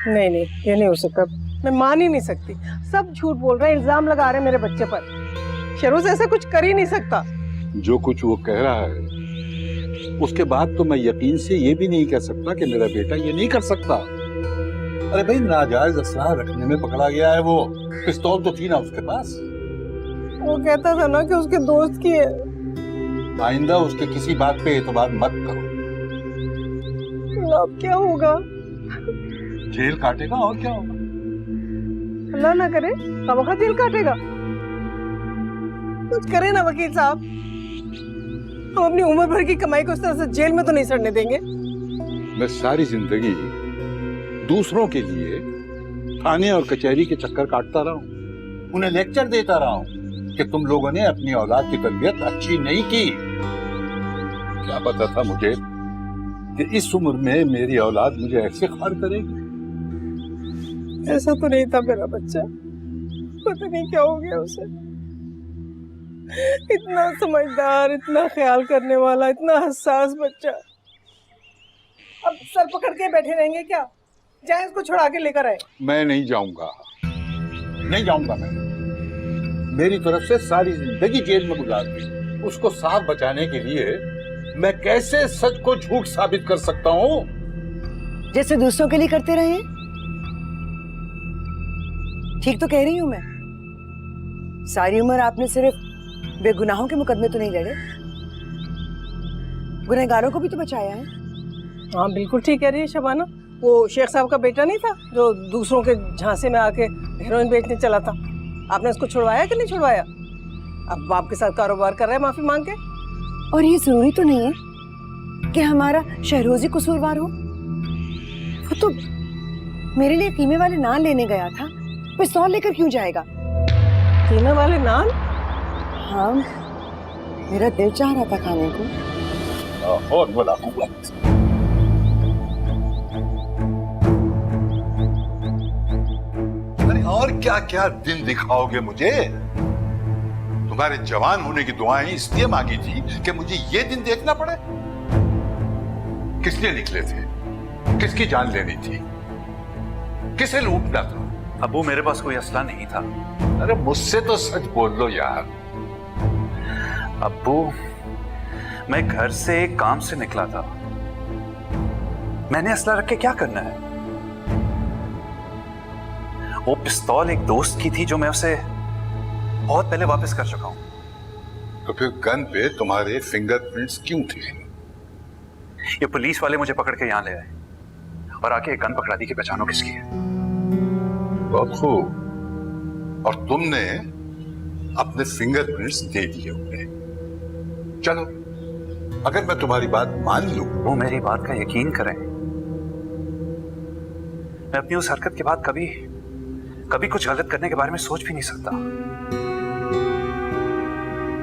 नहीं नहीं, ये नहीं हो सकता। मैं मान ही नहीं सकती। सब झूठ बोल रहे हैं, इल्जाम लगा रहे हैं मेरे बच्चे पर। शहरोज ऐसा कुछ कर ही नहीं सकता। जो कुछ वो कह रहा है उसके बाद तो मैं यकीन से ये भी नहीं कह सकता कि मेरा बेटा ये नहीं कर सकता। अरे भाई, नाजायज असलाह रखने में पकड़ा गया है वो। पिस्तौल तो थी ना उसके पास। वो कहता था ना कि उसके दोस्त की है। आइंदा उसके किसी बात पे एतबार मत करो। अब क्या होगा? जेल काटेगा और क्या होगा। अल्लाह ना करे खामखा जेल काटेगा। कुछ करे ना वकील साहब। हम अपनी उम्र भर की कमाई को इस तरह से जेल में तो नहीं सड़ने देंगे। मैं सारी जिंदगी दूसरों के लिए थाने और कचहरी के चक्कर काटता रहा हूँ, उन्हें लेक्चर देता रहा हूँ कि तुम लोगों ने अपनी औलाद की तरबियत अच्छी नहीं की। क्या पता था मुझे कि इस उम्र में मेरी औलाद मुझे ऐसे खार करेगी। ऐसा तो नहीं था मेरा बच्चा। पता नहीं क्या हो गया उसे। इतना समझदार, इतना ख्याल करने वाला, इतना हसास बच्चा। अब सर पकड़ के बैठे रहेंगे क्या? जाए इसको छुड़ा के लेकर आए। मैं नहीं जाऊंगा, नहीं जाऊंगा मैं। मेरी तरफ से सारी जिंदगी जेल में गुजार दी। उसको साफ बचाने के लिए मैं कैसे सच को झूठ साबित कर सकता हूँ? जैसे दूसरों के लिए करते रहे हैं। ठीक तो कह रही हूं मैं। सारी उम्र आपने सिर्फ बेगुनाहों के मुकदमे तो नहीं लड़े, गुनहगारों को भी तो बचाया है। हाँ बिल्कुल ठीक कह रही है शबाना। वो शेख साहब का बेटा नहीं था जो दूसरों के झांसे में आके हेरोइन बेचने चला था? आपने उसको छुड़वाया कि नहीं छुड़वाया? अब बाप के साथ कारोबार कर रहा है माफी मांग के। और ये जरूरी तो नहीं है कि हमारा शहरोजी कसूरवार हो। वो तो मेरे लिए कीमे वाले नान लेने गया था, पिस्तौल लेकर क्यों जाएगा? कीमे वाले नान? हाँ, मेरा दिल चाह रहा था खाने को। और बोला और क्या क्या दिन दिखाओगे मुझे? तुम्हारे जवान होने की दुआएं इसलिए मांगी थी कि मुझे ये दिन देखना पड़े। किस लिए निकले थे? किसकी जान लेनी थी? किसे लूटना था? अबू, मेरे पास कोई असला नहीं था। अरे मुझसे तो सच बोल लो यार। अब्बू, मैं घर से एक काम से निकला था। मैंने असला रख के क्या करना है? वो पिस्तौल एक दोस्त की थी जो मैं उसे बहुत पहले वापस कर चुका हूं। तो फिर गन पे तुम्हारे फिंगरप्रिंट्स क्यों थे? ये पुलिस वाले मुझे पकड़ के यहां ले आए और आके एक गन पकड़ा दी कि पहचानो किसकी है। बहुत खूब। और तुमने अपने फिंगरप्रिंट्स दे दिए उन्हें। चलो, अगर मैं तुम्हारी बात मान लूं। वो मेरी बात का यकीन करें। मैं अपनी उस हरकत के बाद कभी कुछ गलत करने के बारे में सोच भी नहीं सकता।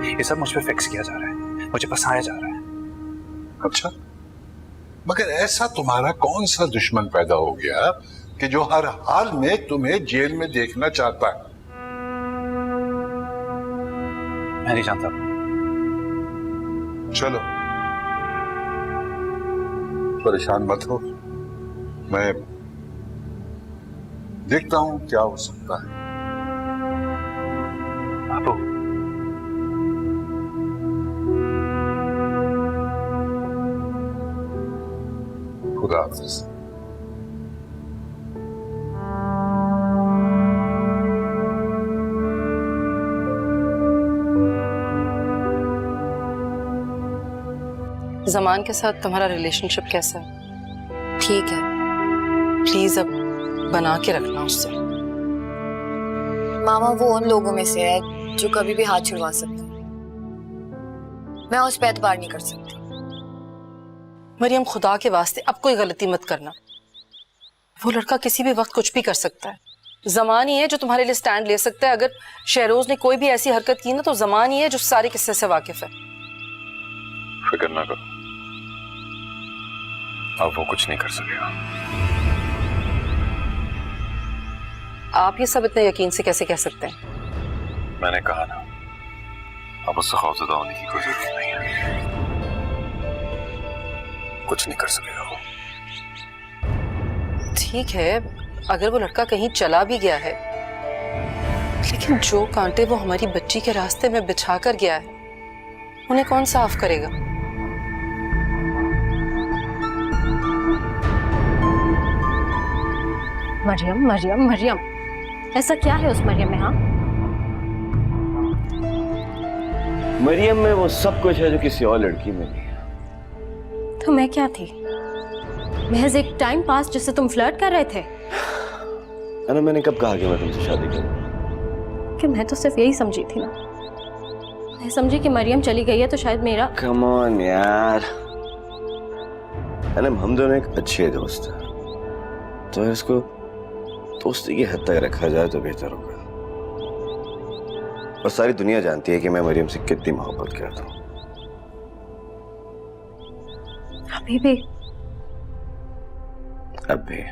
ये सब मुझ पे फिक्स किया जा रहा है, मुझे फंसाया जा रहा है। अच्छा, मगर ऐसा तुम्हारा कौन सा दुश्मन पैदा हो गया कि जो हर हाल में तुम्हें जेल में देखना चाहता है? मैं नहीं जानता। चलो, परेशान मत हो। मैं देखता हूं क्या हो सकता है। अबू, खुदा हाफिज। ज़मान के साथ तुम्हारा रिलेशनशिप कैसा है? ठीक है, प्लीज अब बना के रखना उससे। मामा वो उन लोगों में से है जो कभी भी हाथ छुड़वा सकते हैं। मैं उस पर एतबार नहीं कर सकती। मरियम, खुदा के वास्ते अब कोई गलती मत करना। वो लड़का किसी भी वक्त कुछ भी कर सकता है। ज़मान ही है जो तुम्हारे लिए स्टैंड ले सकता है। अगर शहरोज ने कोई भी ऐसी हरकत की ना तो ज़मान ही है जो सारे किस्से से वाकिफ है। फिक्र ना करो, अब वो कुछ नहीं कर सकेगा। आप ये सब इतने यकीन से कैसे कह सकते हैं? मैंने कहा ना, अब उससे खौफजदा होने की कोई जरूरत नहीं है। कुछ नहीं कर सकेगा वो। ठीक है, अगर वो लड़का कहीं चला भी गया है, लेकिन जो कांटे वो हमारी बच्ची के रास्ते में बिछा कर गया है, उन्हें कौन साफ करेगा? मरियम मरियम मरियम, ऐसा क्या है उस मरियम में? हाँ, मरियम में वो सब कुछ है जो किसी और लड़की में नहीं है। तो मैं क्या थी? महज एक टाइम पास जिससे तुम फ्लर्ट कर रहे थे। अना, मैंने कब कहा कि मैं तुमसे शादी करूं? कि मैं तो सिर्फ यही समझी थी ना। मैं समझी कि मरियम चली गई है तो शायद मेरा। कम ऑन यार, अना हम दोनों एक अच्छे दोस्त हैं, तो इसको दोस्ती की हद तक रखा जाए तो बेहतर होगा। और सारी दुनिया जानती है कि मैं मरियम से कितनी मोहब्बत करता हूँ। अभी भी? अब भी।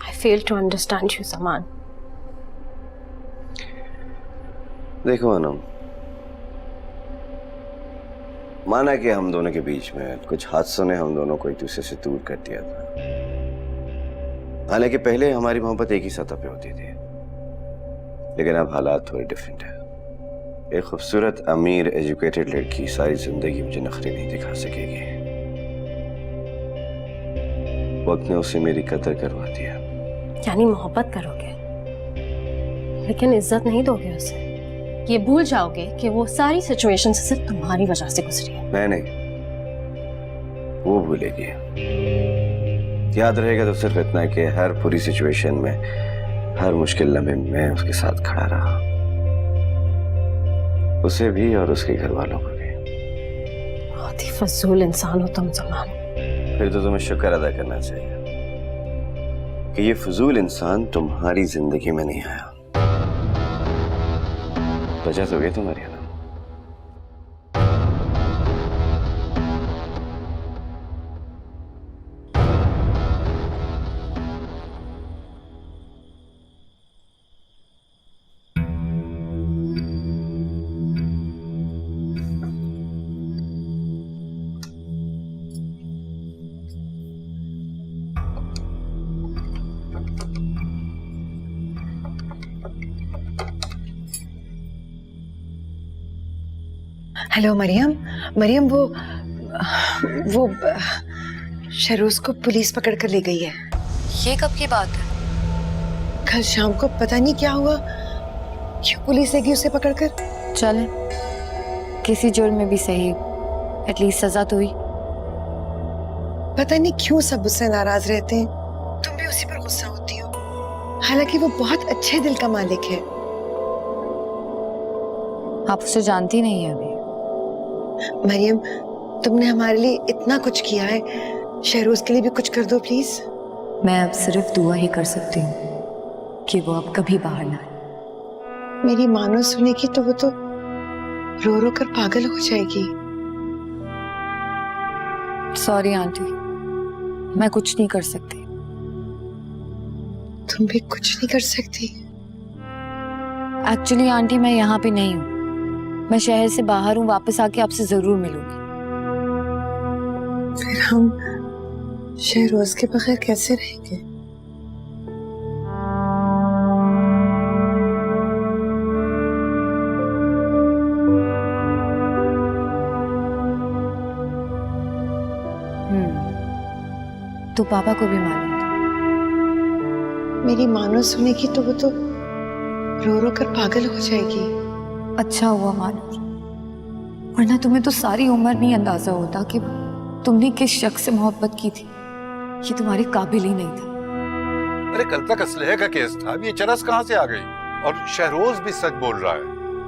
I fail to understand you, समान। देखो अनम, माना कि हम दोनों के बीच में कुछ हादसों ने हम दोनों को एक दूसरे से दूर कर दिया था। हालांकि पहले हमारी मोहब्बत एक ही सतह पे होती थी, लेकिन अब हालात थोड़े डिफरेंट है। एक खूबसूरत, अमीर, एजुकेटेड लड़की सारी जिंदगी मुझे नखरे नहीं दिखा सकेगी। वक्त ने उसे मेरी कदर करवा दिया। यानी मोहब्बत करोगे, लेकिन इज्जत नहीं दोगे उसे। ये भूल जाओगे कि वो सारी सिचुएशन सिर्फ तुम्हारी वजह से गुजरी है। नहीं, वो भूलेगी। याद रहेगा तो सिर्फ इतना कि हर पूरी सिचुएशन में, हर मुश्किल लम्हे में उसके साथ खड़ा रहा, उसे भी और उसके घर वालों को भी। बहुत ही फजूल इंसान हो तुम, समान। फिर तो तुम्हें शुक्र अदा करना चाहिए कि ये फजूल इंसान तुम्हारी जिंदगी में नहीं आया। वजह तो ये तुम्हारी है ना। हेलो मरियम। मरियम, वो शहरोज को पुलिस पकड़ कर ले गई है। ये कब की बात है? कल शाम को पता नहीं क्या हुआ, क्यों पुलिस ले गई उसे पकड़कर। चले, किसी जुर्म में भी सही, एटलीस्ट सजा तो हुई। पता नहीं क्यों सब उससे नाराज रहते हैं, तुम भी उसी पर गुस्सा होती हो। हालांकि वो बहुत अच्छे दिल का मालिक है। आप उसे जानती नहीं है अभी। मरियम, तुमने हमारे लिए इतना कुछ किया है, शहरोज के लिए भी कुछ कर दो प्लीज। मैं अब सिर्फ दुआ ही कर सकती हूँ कि वो अब कभी बाहर ना आए। मेरी मानो सुनेगी तो वो तो रो रो कर पागल हो जाएगी। सॉरी आंटी, मैं कुछ नहीं कर सकती। तुम भी कुछ नहीं कर सकती? एक्चुअली आंटी, मैं यहाँ पे नहीं हूँ, मैं शहर से बाहर हूँ। वापस आके आपसे जरूर मिलूंगी। फिर हम शहरोज के बगैर कैसे रहेंगे? तो पापा को भी मालूम था। मेरी मानो सुनेगी तो वो तो रो रो कर पागल हो जाएगी। अच्छा हुआ मानो, वरना तुम्हें तो सारी उम्र नहीं अंदाजा होता कि तुमने किस शख्स से मोहब्बत की थी। ये तुम्हारे काबिल ही नहीं था। अरे कल तक असलहे का केस था, अब ये चरस कहाँ से आ गई? और शहरोज भी सच बोल रहा है,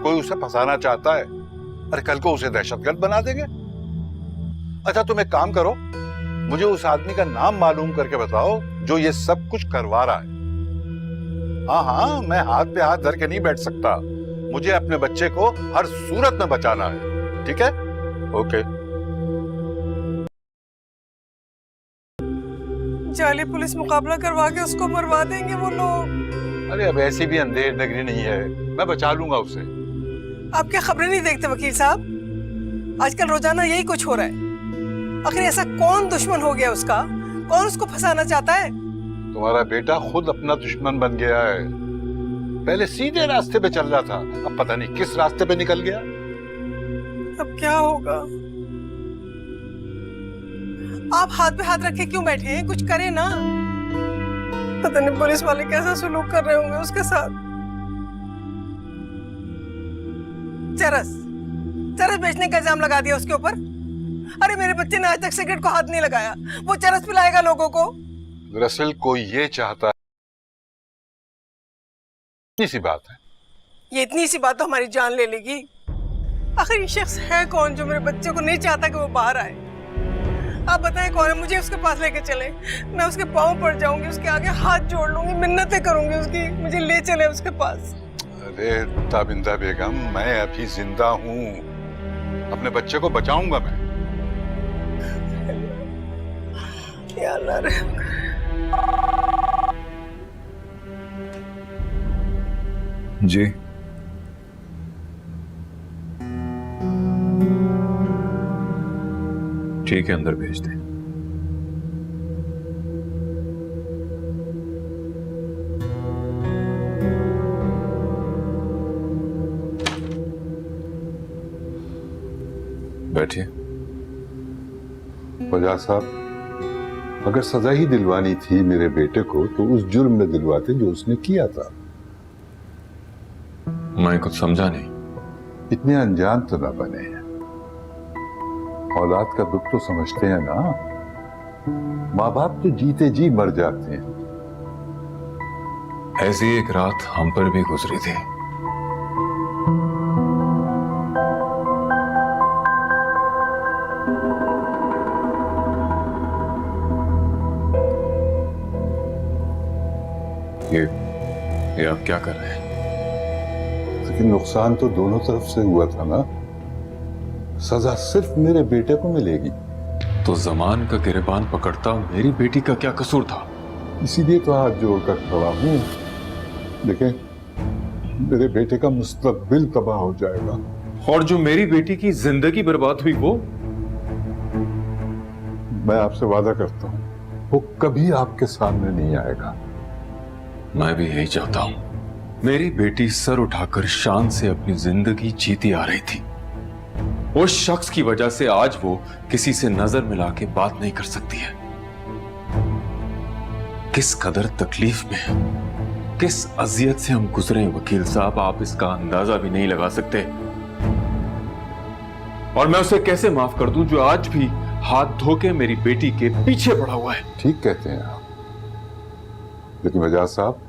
कोई उसे फंसाना चाहता है। अरे कल को उसे दहशतगर्द बना देंगे। अच्छा तुम एक काम करो, मुझे उस आदमी का नाम मालूम करके बताओ जो ये सब कुछ करवा रहा है। हाँ हाँ, मैं हाथ पे हाथ धर के नहीं बैठ सकता, मुझे अपने बच्चे को हर सूरत में बचाना है। ठीक है? ओके। जाली पुलिस मुकाबला करवा के उसको मरवा देंगे वो लोग। अरे अब ऐसी भी अंधेर नगरी नहीं है, मैं बचा लूंगा उसे। आप क्या खबरें नहीं देखते वकील साहब? आजकल रोजाना यही कुछ हो रहा है। आखिर ऐसा कौन दुश्मन हो गया उसका? कौन उसको फंसाना चाहता है? तुम्हारा बेटा खुद अपना दुश्मन बन गया है। पहले सीधे रास्ते पे चल रहा था, अब पता नहीं किस रास्ते पे निकल गया। अब क्या होगा? आप हाथ पे हाथ रखे क्यों बैठे हैं? कुछ करें ना। पता नहीं पुलिस वाले कैसा सलूक कर रहे होंगे उसके साथ। चरस चरस बेचने का इल्जाम लगा दिया उसके ऊपर। अरे मेरे बच्चे ने आज तक सिगरेट को हाथ नहीं लगाया, वो चरस पिलाएगा लोगों को? दरअसल कोई ये चाहता है, इतनी सी बात है। ये इतनी सी बात तो हमारी जान ले लेगी। आखिर ये शख्स है कौन जो मेरे बच्चे को नहीं चाहता कि वो बाहर आए? आप बताएं कौन है? मुझे उसके पास लेके चले, मैं उसके पाँव पड़ जाऊंगी, उसके आगे हाथ जोड़ लूंगी, मिन्नतें करूंगी उसकी, मुझे ले चले उसके पास। अरे ताबिंदा बेगम, मैं अभी जिंदा हूँ, अपने बच्चे को बचाऊंगा मैं। या अल्लाह रहम कर। जी ठीक है, अंदर भेज दें। बैठिए। वजह साहब, अगर सजा ही दिलवानी थी मेरे बेटे को तो उस जुर्म में दिलवाते जो उसने किया था। मैं कुछ समझा नहीं। इतने अनजान तो ना बने हैं, औलाद का दुख तो समझते हैं ना। माँ बाप तो जीते जी मर जाते हैं। ऐसी एक रात हम पर भी गुजरी थी। ये आप क्या कर रहे हैं? लेकिन नुकसान तो दोनों तरफ से हुआ था ना। सजा सिर्फ मेरे बेटे को मिलेगी। तो जमान का गिरबान पकड़ता मेरी बेटी का क्या कसूर था? इसीलिए तो हाथ जोड़कर खड़ा हूं। देखें, मेरे बेटे का मुस्तकबिल तबाह हो जाएगा। और जो मेरी बेटी की जिंदगी बर्बाद हुई वो? मैं आपसे वादा करता हूं, वो कभी आपके सामने नहीं आएगा। मैं भी यही चाहता हूं। मेरी बेटी सर उठाकर शान से अपनी जिंदगी जीती आ रही थी। उस शख्स की वजह से आज वो किसी से नजर मिला के बात नहीं कर सकती है। किस कदर तकलीफ में है, किस अजियत से हम गुजरे हैं वकील साहब, आप इसका अंदाजा भी नहीं लगा सकते। और मैं उसे कैसे माफ कर दूं जो आज भी हाथ धो के मेरी बेटी के पीछे पड़ा हुआ है। ठीक कहते हैं आप, लेकिन वजाद साहब,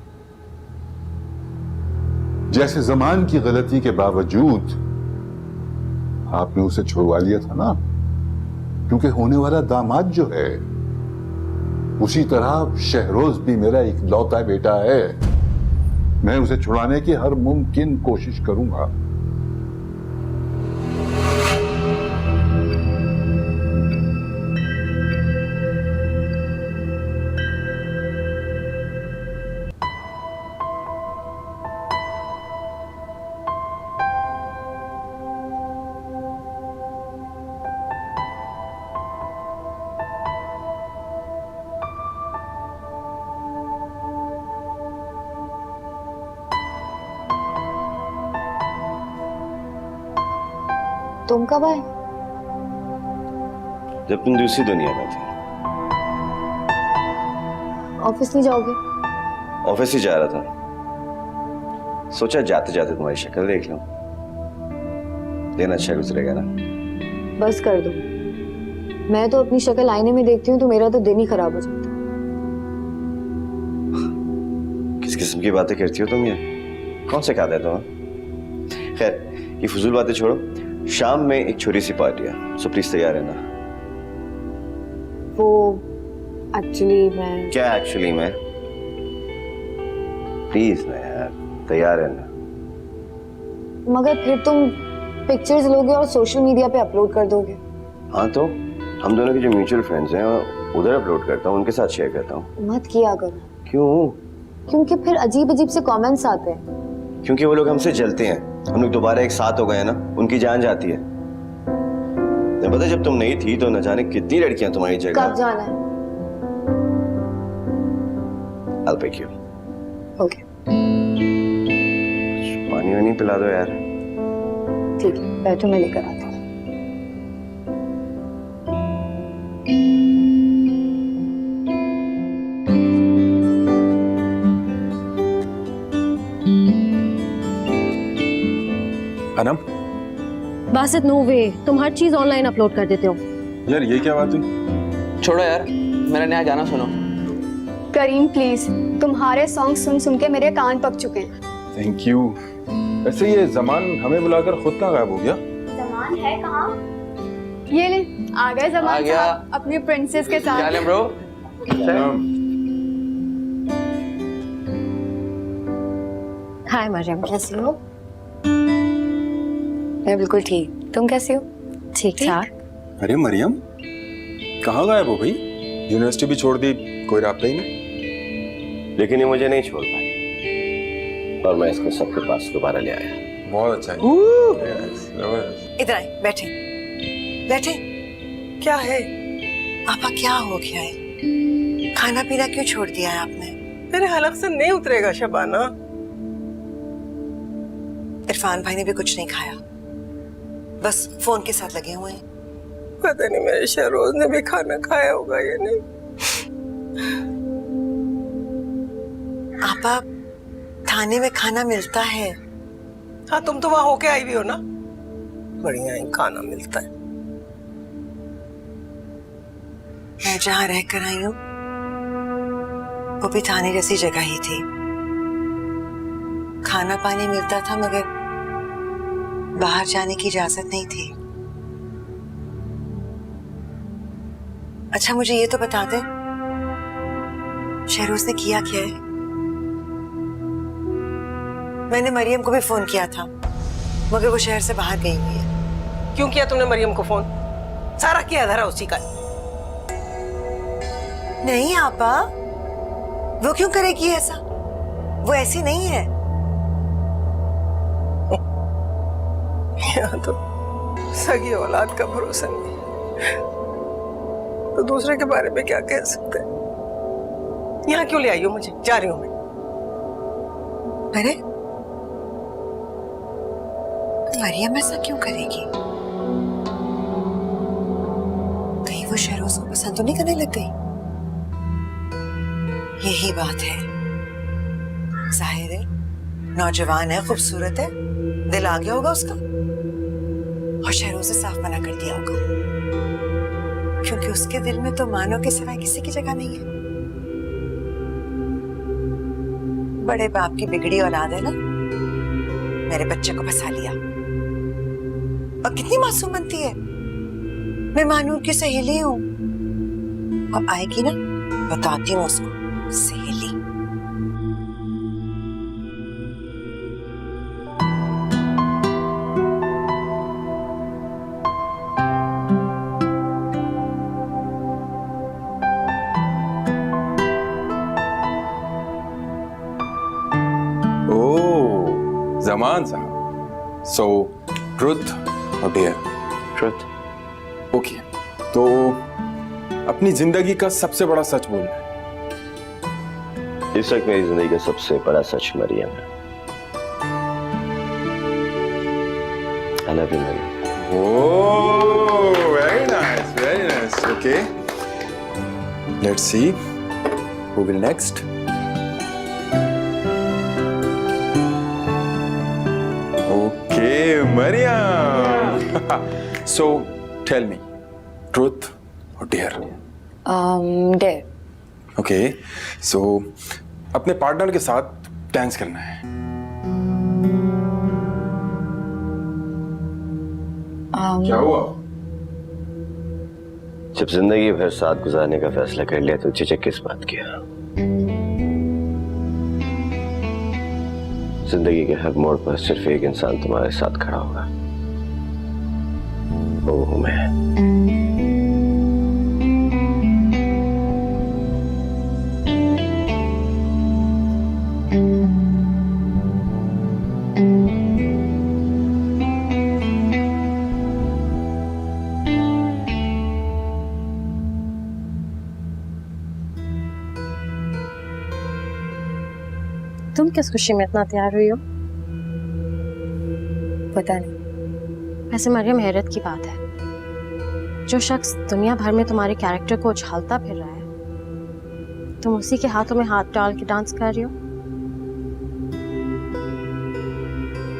जैसे जमान की गलती के बावजूद आपने उसे छुड़वा लिया था ना, क्योंकि होने वाला दामाद जो है, उसी तरह शहरोज भी मेरा इकलौता बेटा है। मैं उसे छुड़ाने की हर मुमकिन कोशिश करूंगा। तुम कब आए? जब तुम दूसरी दुनिया में थे। ऑफिस नहीं जाओगे? ऑफिस ही जा रहा था, सोचा जाते जाते तुम्हारी शक्ल देख लूं। दिन अच्छा गुजरेगा ना। बस कर दो। मैं तो अपनी शक्ल आईने में देखती हूँ तो मेरा तो दिन ही खराब हो जाता है। किस किस्म की बातें करती हो तुम? ये कौन से खाते तुम? खैर, ये फजूल बातें छोड़ो। शाम में एक छोटी सी पार्टी है, सो प्लीज तैयार रहना। वो एक्चुअली मैं... क्या एक्चुअली मैं? प्लीज ना यार, तैयार रहना। मगर फिर तुम पिक्चर्स लोगे और सोशल मीडिया पे अपलोड कर दोगे। हाँ तो हम दोनों के जो म्यूचुअल फ्रेंड्स हैं उधर अपलोड करता हूँ, उनके साथ शेयर करता हूँ। मत किया करो। क्यों? क्योंकि फिर अजीब अजीब से कमेंट्स आते हैं। क्योंकि वो लोग हमसे जलते हैं। हम लोग दोबारा एक साथ हो गए ना, उनकी जान जाती है। नहीं पता, जब तुम नहीं थी तो न जाने कितनी लड़कियां तुम्हारी जगह। कब जाना है? I'll pick you. ओके पानी वानी पिला दो यार. ठीक है, बैठो, मैं लेकर आती हूँ. अनम, बासित, नो वे, तुम हर चीज ऑनलाइन अपलोड कर देते हो. यार ये क्या बात हुई? छोड़ो यार, मेरा नया गाना सुनो. करीम प्लीज, तुम्हारे सॉन्ग सुन सुन के मेरे कान पक चुके हैं. Thank you. वैसे ये जमान हमें बुलाकर खुद कहाँ गायब हो गया? जमान है कहाँ? ये ले, आ गए जमान आ गया. साहब अपनी प्रिंसेस के क्या साथ. हाल है ब्रो? हाय मरियम, कैसी हो? मैं बिल्कुल ठीक. तुम कैसे हो? ठीक ठाक. अरे मरियम, कहाँ गायब हो भाई? यूनिवर्सिटी भी छोड़ दी, कोई रास्ता ही नहीं. लेकिन ये मुझे नहीं छोड़ पाई और मैं इसको सबके पास दोबारा ले आया. बहुत अच्छा है. इधर आए, बैठे बैठे. क्या है? आपा क्या हो गया है? खाना पीना क्यों छोड़ दिया है आपने? मेरे हलक से नहीं उतरेगा शबाना. इरफान भाई ने भी कुछ नहीं खाया, बस फोन के साथ लगे हुए हैं. पता नहीं मेरे शहरोज ने भी खाना खाया होगा या नहीं. आपा, थाने में खाना मिलता है. हाँ, तुम तो वहां होके आई भी हो ना. बढ़िया ही खाना मिलता है. मैं जहाँ रह कर आई हूँ वो भी थाने जैसी जगह ही थी. खाना पानी मिलता था मगर बाहर जाने की इजाजत नहीं थी. अच्छा, मुझे ये तो बता दे, शहरोज ने किया क्या है? मैंने मरियम को भी फोन किया था मगर वो शहर से बाहर गई हुई है. क्यों किया तुमने मरियम को फोन? सारा किया धरा उसी का. नहीं आपा, वो क्यों करेगी ऐसा? वो ऐसी नहीं है. यहाँ तो सगी औलाद का भरोसा नहीं, तो दूसरे के बारे में क्या कह सकते हैं? यहाँ क्यों ले आई हो मुझे? जा रही हूँ मैं. अरे, मरियम ऐसा क्यों करेगी? कहीं वो शहरोज को पसंद तो नहीं करने लग गई? यही बात है. जाहिर है, नौजवान है, खूबसूरत है, दिल आ गया होगा उसका और शहरोज से साफ मना कर दिया होगा, क्योंकि उसके दिल में तो मानो के सिवाय किसी की जगह नहीं है. बड़े बाप की बिगड़ी औलाद है ना, मेरे बच्चे को फंसा लिया. और कितनी मासूम बनती है. मैं मानूर की सहेली हूँ. अब आएगी ना, बताती हूँ उसको. सहेली. ओह, जमान साहब. सो ट्रुथ और डेयर. ट्रुथ. ओके, तो अपनी जिंदगी का सबसे बड़ा सच बोलना है. इस वक्त मेरी जिंदगी का सबसे बड़ा सच मरियम है. I love you, Mariyam. Oh, very nice, very nice. Okay, let's see who will next. Okay, Mariam. So, tell me, truth or dare? Dare. Okay, so अपने पार्टनर के साथ डांस करना है. क्या हुआ? जब जिंदगी भर साथ गुजारने का फैसला कर लिया तो झिझक किस बात की? जिंदगी के हर मोड़ पर सिर्फ एक इंसान तुम्हारे साथ खड़ा होगा, वो हूं मैं. तुम किस खुशी में इतना तैयार हुई हो? पता नहीं। वैसे मरियम, हैरत की बात है, जो शख्स दुनिया भर में तुम्हारे कैरेक्टर को उछालता फिर रहा है, तुम उसी के हाथों में हाथ डाल के डांस कर रही हो।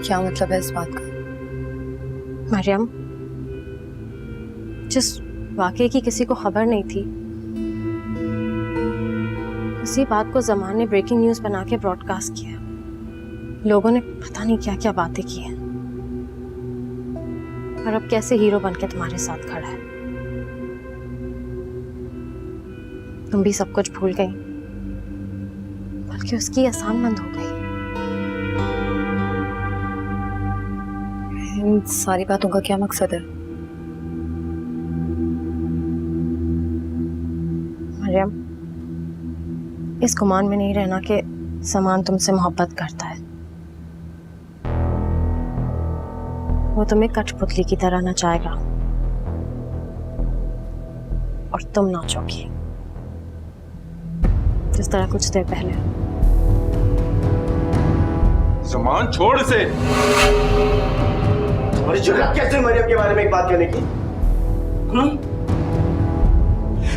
क्या मतलब है इस बात का? मरियम, जिस वाकये की किसी को खबर नहीं थी, उसी बात को ज़मान ने ब्रेकिंग न्यूज़ बना के ब्रॉडकास्ट किया। लोगों ने पता नहीं क्या क्या बातें की हैं, और अब कैसे हीरो बनके तुम्हारे साथ खड़ा है। तुम भी सब कुछ भूल गई, बल्कि उसकी आसानमंद हो गई। इन सारी बातों का क्या मकसद है? मरियम, इस गुमान में नहीं रहना कि ज़मान तुमसे मोहब्बत करता है। वो तुम्हें कठपुतली की तरह नचाएगा और तुम नाचोगी, जिस तरह कुछ देर पहले। ज़मान छोड़ से। और जुर्रत कैसे मरियम के बारे में एक बात कहने की?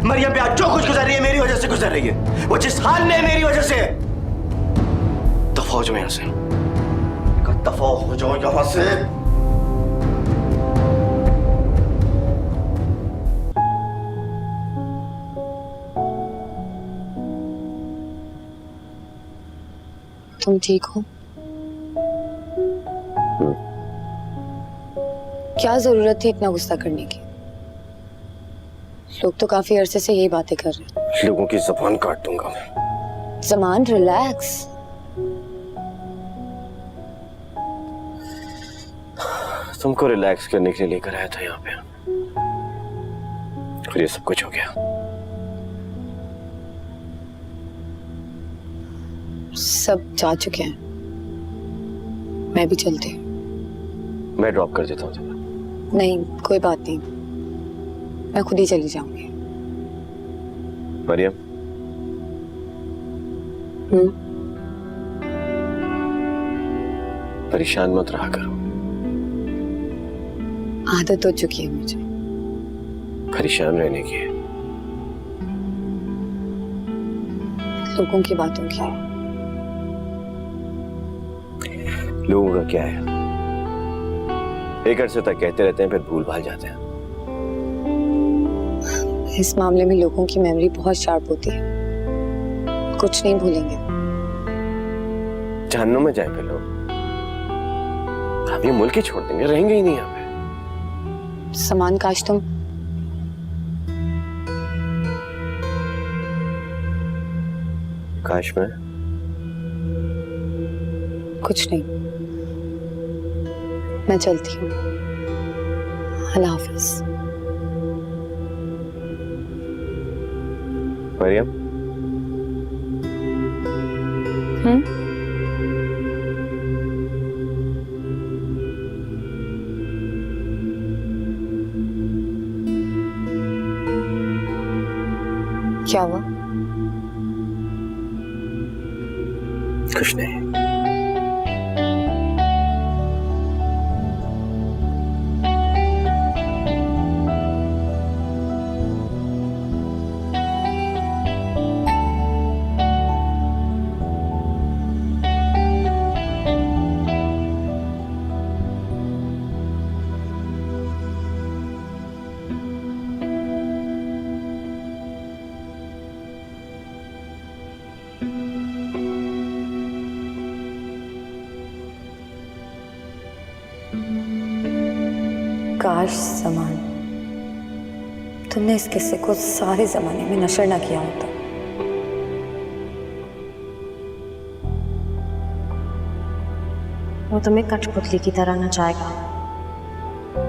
मरियम पे आज जो कुछ गुजर रही है मेरी वजह से गुजर रही है। वो जिस हाल में है मेरी वजह से। दफा हो जाओ यहां से, दफा हो जाओ यहां से। तुम ठीक हो? क्या जरूरत थी इतना गुस्सा करने की? लोग तो काफी अरसे से यही बातें कर रहे हैं। लोगों की जुबान काट दूंगा मैं। ज़मान, रिलैक्स। तुमको रिलैक्स करने के लिए लेकर आया था यहाँ पे, और ये सब कुछ हो गया। सब जा चुके हैं, मैं भी चलती हूँ। मैं ड्रॉप कर देता हूँ तुम्हें। नहीं, कोई बात नहीं, मैं खुद ही चली जाऊंगी। मरियम, परेशान मत रहा करो। आदत हो चुकी है मुझे परेशान रहने की। लोगों की बातों की। लोगों का क्या है, एक अरसे तक कहते रहते हैं, फिर भूल भाल जाते हैं। इस मामले में लोगों की मेमोरी बहुत शार्प होती है, कुछ नहीं भूलेंगे। जहन्नुम में जाए फिर लोग, हम ये मुल्क ही छोड़ देंगे, रहेंगे ही नहीं यहाँ पे। समान, काश तुम काश मैं कुछ नहीं, मैं चलती हूँ। अल्लाह हाफिज। मरियम, क्या हुआ? कुछ नहीं। काश ज़मान, तुमने इस किस्से को सारे जमाने में नशर ना किया होता। वो तुम्हें कठपुतली की तरह नचाएगा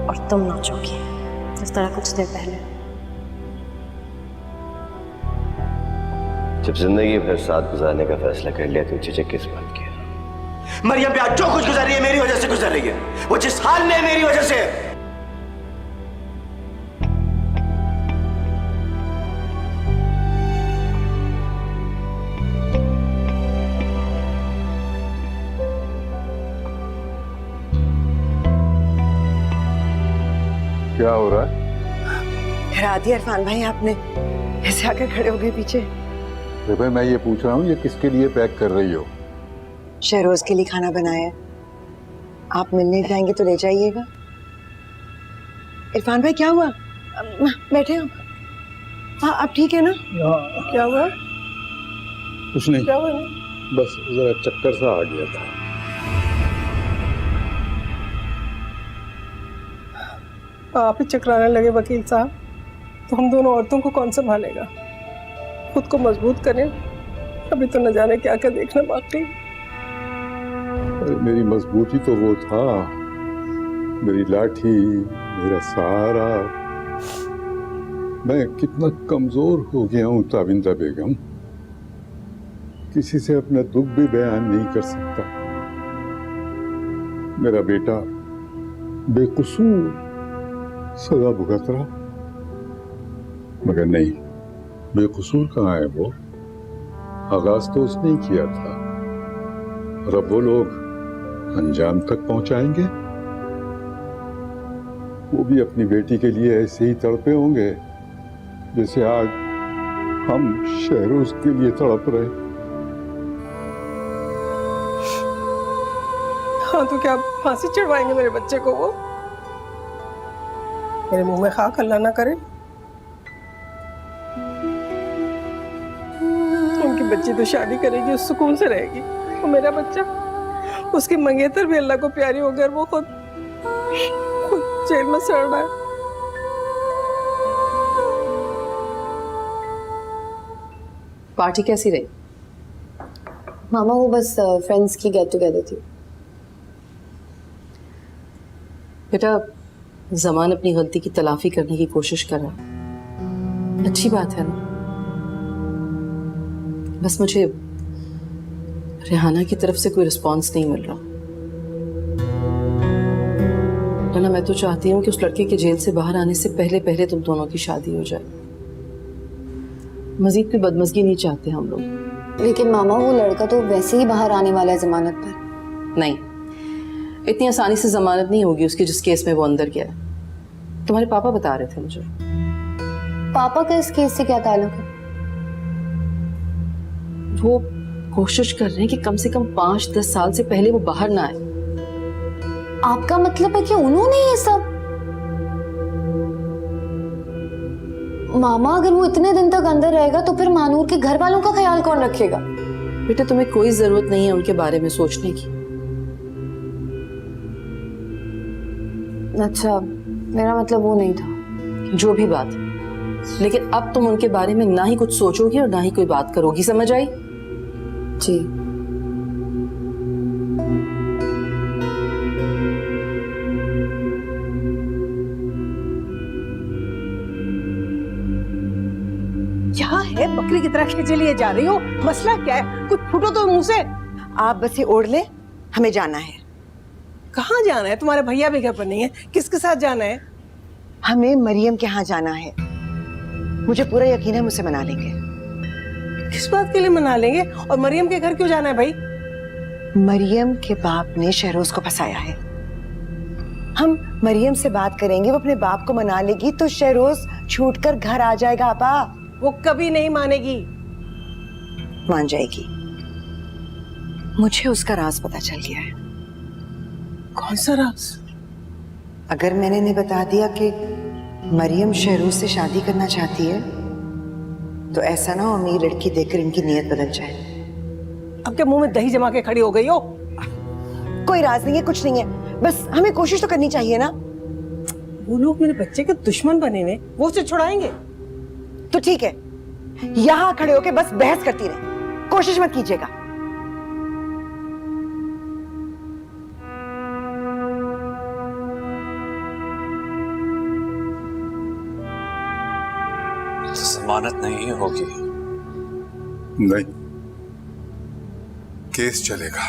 और तुम नाचोगी, जिस तरह कुछ देर पहले। जब जिंदगी भर साथ गुजारने का फैसला कर लिया तो झिझक किस बात की? मरियम पे आज जो कुछ गुजर रही है मेरी वजह से गुजर रही है। वो जिस हाल में है मेरी वजह से। क्या हो रहा है? डरा दिया इरफान भाई आपने, ऐसे आकर खड़े हो गए पीछे। अरे भाई मैं ये पूछ रहा हूँ ये किसके लिए पैक कर रही हो? शहरोज के लिए खाना बनाया है, आप मिलने जाएंगे तो ले जाइएगा। इरफान भाई क्या हुआ? बैठे हो? हाँ आप ठीक है ना? क्या हुआ? कुछ नहीं, क्या हुआ? बस जरा चक्कर सा आ गया था। आप ही चकराने लगे वकील साहब, तो हम दोनों औरतों को कौन संभालेगा? खुद को मजबूत करें, अभी तो न जाने क्या क्या देखना बाकी। अरे मेरी मजबूती तो वो था, मेरी लाठी, मेरा सहारा। मैं कितना कमजोर हो गया हूं ताबिंदा बेगम, किसी से अपना दुख भी बयान नहीं कर सकता। मेरा बेटा बेकसूर सजा भुगत रहा, मगर नहीं, बेकसूर कहाँ है वो? आगाज तो उसने ही किया था, और अब वो लोग अंजाम तक पहुंचाएंगे। वो भी अपनी बेटी के लिए ऐसे ही तड़पे होंगे जैसे आज हम शहरोज के लिए तड़प रहे। हाँ तो क्या फांसी चढ़वाएंगे मेरे बच्चे को? वो मेरे मुंह में खाक, अल्लाह ना करे। उनकी बच्ची तो शादी करेगी, उस सुकून से रहेगी, और मेरा बच्चा, उसकी मंगेतर भी अल्लाह को प्यारी हो गई, वो खुद जेल में सड़ रहा है। पार्टी कैसी रही? मामा वो बस फ्रेंड्स की गेट टुगेदर थी। बेटा जमान अपनी गलती की तलाफी करने की कोशिश कर रहा, अच्छी बात है ना। बस मुझे रेहाना की तरफ से कोई रिस्पांस नहीं मिल रहा, वरना मैं तो चाहती हूँ कि उस लड़के के जेल से बाहर आने से पहले पहले तुम दोनों की शादी हो जाए। मजीद कोई बदमज़गी नहीं चाहते हम लोग। लेकिन मामा वो लड़का तो वैसे ही बाहर आने वाला है जमानत पर। नहीं, इतनी आसानी से जमानत नहीं होगी उसकी, जिस केस में वो अंदर गया है। तुम्हारे पापा बता रहे थे मुझे। पापा का इस केस से क्या ताल्लुक है? वो कोशिश कर रहे हैं कि कम से कम 5-10 साल से पहले वो बाहर ना आए। आपका मतलब है कि उन्होंने ये सब? मामा अगर वो इतने दिन तक अंदर रहेगा तो फिर मानूर के घर वालों का ख्याल कौन रखेगा? बेटा तुम्हें कोई जरूरत नहीं है उनके बारे में सोचने की। अच्छा, मेरा मतलब वो नहीं था। जो भी बात, लेकिन अब तुम उनके बारे में ना ही कुछ सोचोगी और ना ही कोई बात करोगी, समझ आई? जी। क्या है, बकरी की तरह खींचे लिए जा रही हो? मसला क्या है? कुछ फूटो तो मुंह से। आप बस ये ओढ़ ले, हमें जाना है। कहाँ जाना है? तुम्हारे भैया भी घर पर नहीं है, किसके साथ जाना है? हमें मरियम के यहाँ जाना है, मुझे पूरा यकीन है मुझसे मना लेंगे। किस बात के लिए मना लेंगे? और मरियम के घर क्यों जाना है भाई? मरियम के बाप ने शहरोज को फंसाया है, हम मरियम से बात करेंगे, वो अपने बाप को मना लेगी तो शहरोज छूटकर घर आ जाएगा। आपा वो कभी नहीं मानेगी। मान जाएगी, मुझे उसका राज पता चल गया है। कौन सा राज? अगर मैंने इन्हें बता दिया कि मरियम शहरोज से शादी करना चाहती है तो ऐसा ना हो अमीर लड़की देखकर इनकी नीयत बदल जाए। अब क्या मुंह में दही जमा के खड़ी हो गई हो? कोई राज नहीं है, कुछ नहीं है, बस हमें कोशिश तो करनी चाहिए ना। वो लोग मेरे बच्चे के दुश्मन बने हुए, वो उसे छुड़ाएंगे? तो ठीक है, यहां खड़े होके बस बहस करती रहे, कोशिश मत कीजिएगा। जमानत नहीं होगी। नहीं, केस चलेगा,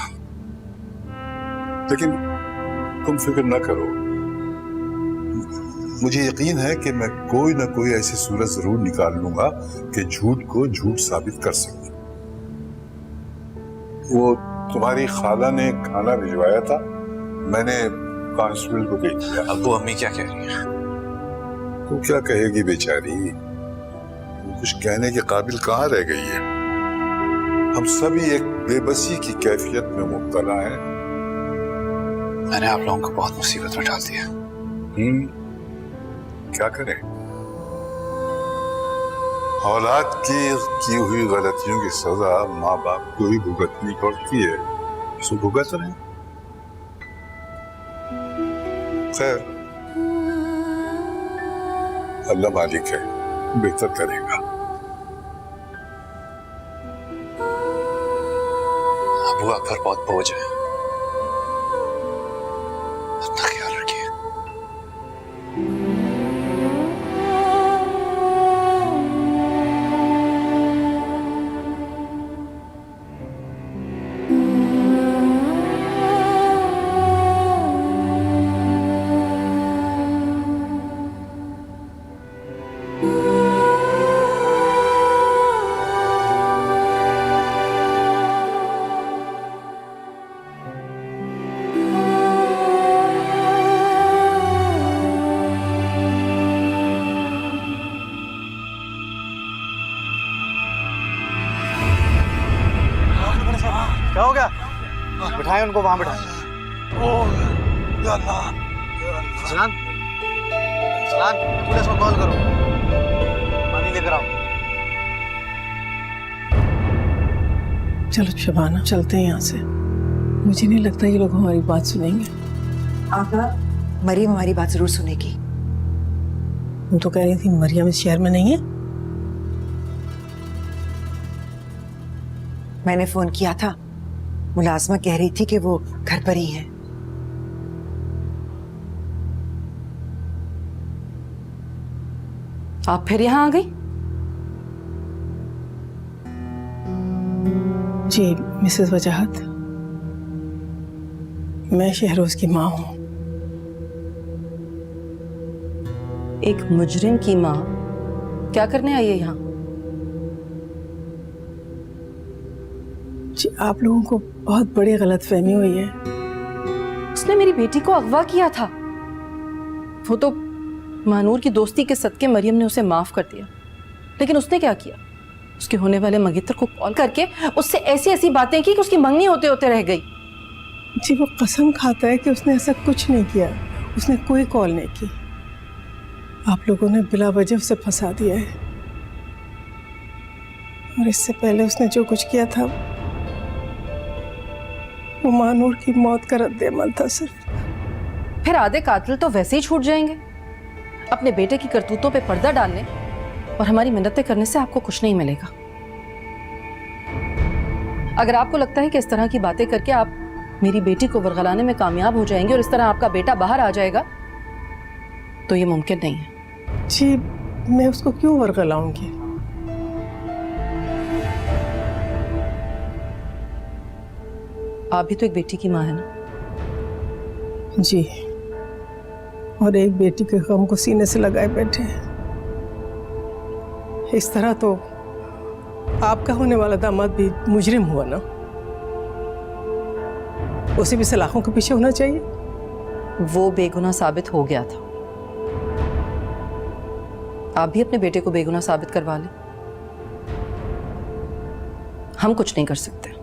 लेकिन तुम फिक्र ना करो, मुझे यकीन है कि मैं कोई ना कोई ऐसी सूरत जरूर निकाल लूंगा कि झूठ को झूठ साबित कर सकूं। वो तुम्हारी खाला ने खाना भिजवाया था, मैंने कांस्टेबल को दे दिया। अब्बू अम्मी क्या कह रही हैं? तो क्या कहेगी बेचारी, कुछ कहने के काबिल कहाँ रह गई है। हम सभी एक बेबसी की कैफियत में मुब्तला हैं। मैंने आप लोगों को बहुत मुसीबत में डाल दिया। क्या करें, औलाद की हुई गलतियों की सजा माँ बाप को ही भुगतनी पड़ती है, सो भुगत रहे। खैर, अल्लाह मालिक है, बेहतर करेगा। अबू आप पर बहुत बोझ है, अपना ख्याल रखिए। क्या हो गया? बिठाए उनको, वहां बिठाए। सलाम, सलाम, पुलिस को कॉल करो, पानी लेकर आओ। चलो शबाना, चलते हैं यहाँ से। मुझे नहीं लगता ये लोग हमारी बात सुनेंगे। आका, मरियम हमारी बात जरूर सुनेगी। तुम तो कह रही थी मरियम इस शहर में नहीं है। मैंने फोन किया था, मुलाजमा कह रही थी कि वो घर पर ही है। आप फिर यहाँ आ गई? जी मिसेस वजाहत, मैं शहरोज की माँ हूँ। एक मुजरिम की माँ क्या करने आई है यहाँ? जी आप लोगों को बहुत बड़ी गलतफहमी हुई है। उसने मेरी बेटी को अगवा किया था। वो तो मानूर की दोस्ती के सदके मरियम ने उसे माफ कर दिया, लेकिन उसने क्या किया? उसके होने वाले मंगेतर को कॉल करके उससे ऐसी ऐसी बातें की कि उसकी मंगनी होते होते रह गई। जी वो कसम खाता है कि उसने ऐसा कुछ नहीं किया, उसने कोई कॉल नहीं की। आप लोगों ने बिला वजह उसे फंसा दिया है, और इससे पहले उसने जो कुछ किया था वो मानूर की मौत का रद्द-ए-अमल था सिर्फ। फिर आधे कातिल तो वैसे ही छूट जाएंगे। अपने बेटे की करतूतों पे पर्दा डालने और हमारी मिन्नतें करने से आपको कुछ नहीं मिलेगा। अगर आपको लगता है कि इस तरह की बातें करके आप मेरी बेटी को वरगलाने में कामयाब हो जाएंगे और इस तरह आपका बेटा बाहर आ जाएगा, तो ये मुमकिन नहीं है। जी मैं उसको क्यों वरगलाऊंगी? आप भी तो एक बेटी की माँ है ना? जी, और एक बेटी के गम को सीने से लगाए बैठे हैं। इस तरह तो आपका होने वाला दामाद भी मुजरिम हुआ ना, उसे भी सलाखों के पीछे होना चाहिए। वो बेगुनाह साबित हो गया था, आप भी अपने बेटे को बेगुनाह साबित करवा लें। हम कुछ नहीं कर सकते।